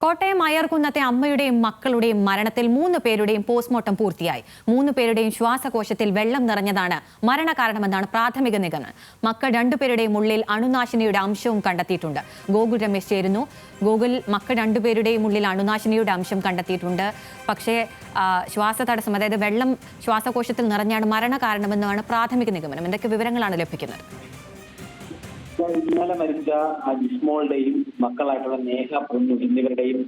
കോട്ടയം അയർക്കുന്നത്തെ അമ്മയുടെയും മക്കളുടെയും മരണത്തിൽ 3 പേരുടെയും പോസ്റ്റ്മോർട്ടം പൂർത്തിയായി. 3 പേരുടെയും ശ്വാസകോശത്തിൽ വെള്ളം നിറഞ്ഞതാണ് മരണകാരണമെന്നാണ് പ്രാഥമിക നിഗമനം. മക്കൾ 2 പേരുടെയും ഉള്ളിൽ അണുനാശിനിയുടെ അംശവും കണ്ടെത്തിയിട്ടുണ്ട്. ഗോകുൽ രമേശ് ചേരുന്നു. ഗോകുൽ, മക്കൾ 2 പേരുടെയും ഉള്ളിൽ അണുനാശിനിയുടെ അംശം കണ്ടെത്തിയിട്ടുണ്ട്. പക്ഷേ ശ്വാസതടസ്സം, അതായത് വെള്ളം ശ്വാസകോശത്തിൽ നിറഞ്ഞാണ് മരണകാരണമെന്നാണ് പ്രാഥമിക നിഗമനം. എന്തൊക്കെ വിവരങ്ങളാണ് ലഭിക്കുന്നത്? ഇന്നലെ മരിച്ച ജിസ്മോളുടെയും മക്കളായിട്ടുള്ള നേഹ പൊന്നു എന്നിവരുടെയും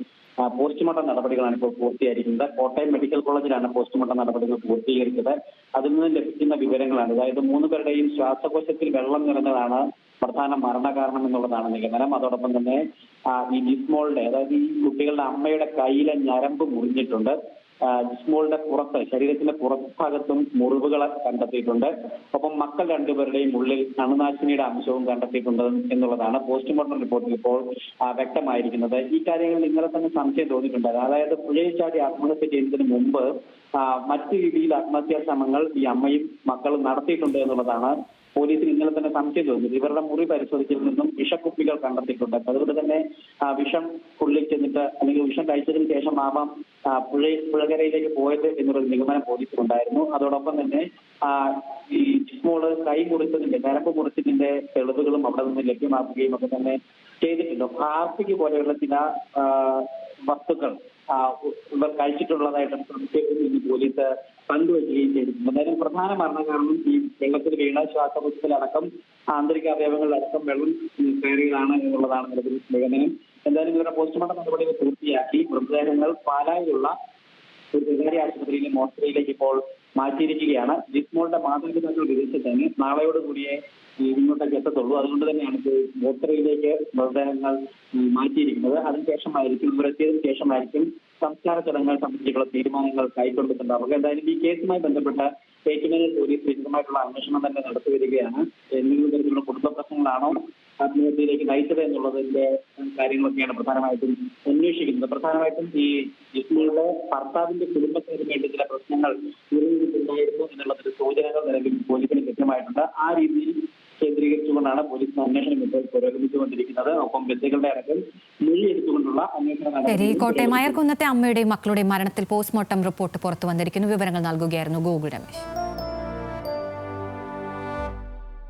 പോസ്റ്റ്മോർട്ടം നടപടികളാണ് ഇപ്പോൾ പൂർത്തിയായിരിക്കുന്നത്. കോട്ടയം മെഡിക്കൽ കോളേജിലാണ് പോസ്റ്റ്മോർട്ടം നടപടികൾ പൂർത്തീകരിച്ചത്. അതിൽ നിന്ന് ലഭിക്കുന്ന വിവരങ്ങളാണ്, അതായത് 3 പേരുടെയും ശ്വാസകോശത്തിൽ വെള്ളം നിറഞ്ഞതാണ് പ്രധാന മരണകാരണം എന്നുള്ളതാണ് നിഗമനം. അതോടൊപ്പം തന്നെ ഈ ജിസ്മോളുടെ, അതായത് ഈ കുട്ടികളുടെ അമ്മയുടെ കയ്യിലെ ഞരമ്പ് മുറിഞ്ഞിട്ടുണ്ട്. ജിസ്മോളുടെ പുറത്ത്, ശരീരത്തിന്റെ പുറഭാഗത്തും മുറിവുകൾ കണ്ടെത്തിയിട്ടുണ്ട്. ഒപ്പം മക്കൾ 2 പേരുടെയും ഉള്ളിൽ അണുനാശിനിയുടെ അംശവും കണ്ടെത്തിയിട്ടുണ്ട് എന്നുള്ളതാണ് പോസ്റ്റ്മോർട്ടം റിപ്പോർട്ടിൽ ഇപ്പോൾ വ്യക്തമായിരിക്കുന്നത്. ഈ കാര്യങ്ങളിൽ ഇന്നലെ തന്നെ സംശയം തോന്നിയിട്ടുണ്ട്. അതായത് പുഴയിൽ ചാടി ആത്മഹത്യ ചെയ്യുന്നതിന് മുമ്പ് മറ്റു രീതിയിൽ ആത്മഹത്യാ ശ്രമങ്ങൾ ഈ അമ്മയും മക്കളും നടത്തിയിട്ടുണ്ട് എന്നുള്ളതാണ് പോലീസിന് ഇന്നലെ തന്നെ സംശയം തോന്നുന്നത്. ഇവരുടെ മുറി പരിശോധിച്ചതിൽ നിന്നും വിഷക്കുപ്പികൾ കണ്ടെത്തിയിട്ടുണ്ട്. അതുകൊണ്ട് തന്നെ വിഷം ഉള്ളിൽ ചെന്നിട്ട്, അല്ലെങ്കിൽ വിഷം കഴിച്ചതിന് ശേഷം ആവാം പുഴകരയിലേക്ക് പോയത് എന്നുള്ള നിഗമനം പോലീസിനുണ്ടായിരുന്നു. അതോടൊപ്പം തന്നെ ഈ ജിസ്മോള് കൈ മുറിച്ചതിന്റെ, നരമ്പ് മുറിച്ചതിന്റെ തെളിവുകളും അവിടെ നിന്ന് ലഭ്യമാക്കുകയും ഒക്കെ തന്നെ ചെയ്തിട്ടുണ്ട്. ഹാർപ്പിക്ക് പോലെയുള്ള ചില വസ്തുക്കൾ ഇവർ കഴിച്ചിട്ടുള്ളതായിട്ട് പോലീസ് പങ്കുവയ്ക്കുകയും ചെയ്തിട്ടുണ്ട്. എന്തായാലും പ്രധാന മരണകാരണം ഈ വെള്ളത്തിൽ വീണ ശ്വാസകോശത്തിലടക്കം ആന്തരിക അവയവങ്ങളിലടക്കം വെള്ളം കയറിയതാണ് എന്നുള്ളതാണ് നിലവിൽ നിഗമനം. എന്തായാലും ഇവരുടെ പോസ്റ്റ്മോർട്ടം നടപടികൾ പൂർത്തിയാക്കി മൃതദേഹങ്ങൾ പാലായിലുള്ള ഒരു സ്വകാര്യ ആശുപത്രിയിലെ മോർച്ചറിയിലേക്ക് ഇപ്പോൾ മാറ്റിയിരിക്കുകയാണ്. ജിസ്മോളുടെ മാതാപിതാക്കൾ വിദേശത്താണ്, നാളെയോടുകൂടിയേ ഇങ്ങോട്ടേക്ക് എത്തത്തുള്ളൂ. അതുകൊണ്ട് തന്നെയാണ് ഇപ്പോൾ മോർച്ചറിയിലേക്ക് മൃതദേഹങ്ങൾ മാറ്റിയിരിക്കുന്നത്. അതിനുശേഷമായിരിക്കും, ഇവരെത്തിയതിനു ശേഷമായിരിക്കും സംസ്കാര ചടങ്ങുകൾ സംബന്ധിച്ചുള്ള തീരുമാനങ്ങൾ കൈക്കൊണ്ടിട്ടുണ്ടാവുക. എന്തായാലും ഈ കേസുമായി ബന്ധപ്പെട്ട ഏറ്റുമാനൂർ പോലീസ് വിശദമായിട്ടുള്ള അന്വേഷണം തന്നെ നടത്തി വരികയാണ്. എന്തെങ്കിലും തരത്തിലുള്ള കുടുംബ പ്രശ്നങ്ങളാണോ ആത്മഹത്യയിലേക്ക് നയിച്ചത് എന്നുള്ളതിന്റെ കാര്യങ്ങളൊക്കെയാണ് പ്രധാനമായിട്ടും അന്വേഷിക്കുന്നത്. പ്രധാനമായിട്ടും ഈ ജിസ്മോളുടെ ഭർത്താവിന്റെ കുടുംബത്തിന് വേണ്ടി ചില പ്രശ്നങ്ങൾ ഉണ്ടായിരുന്നു എന്നുള്ളതിന്റെ സൂചനകൾ നിലവിൽ പോലീസിന് ലഭ്യമായിട്ടുണ്ട്. ആ രീതിയിൽ കേന്ദ്രീകരിച്ചുകൊണ്ടാണ് പോലീസിന് അന്വേഷണം ഇപ്പോൾ പുരോഗമിച്ചുകൊണ്ടിരിക്കുന്നത്. ഒപ്പം ബന്ധുക്കളുടെ അടക്കം മൊഴിയെടുത്തുകൊണ്ടുള്ള അന്വേഷണം. കോട്ടയം അയർക്കുന്നത്തെ അമ്മയുടെയും മക്കളുടെയും മരണത്തിൽ പോസ്റ്റ്മോർട്ടം റിപ്പോർട്ട് പുറത്തു വന്നിരിക്കുന്നു. വിവരങ്ങൾ നൽകുകയായിരുന്നു ഗോകുൽ രമേശ്.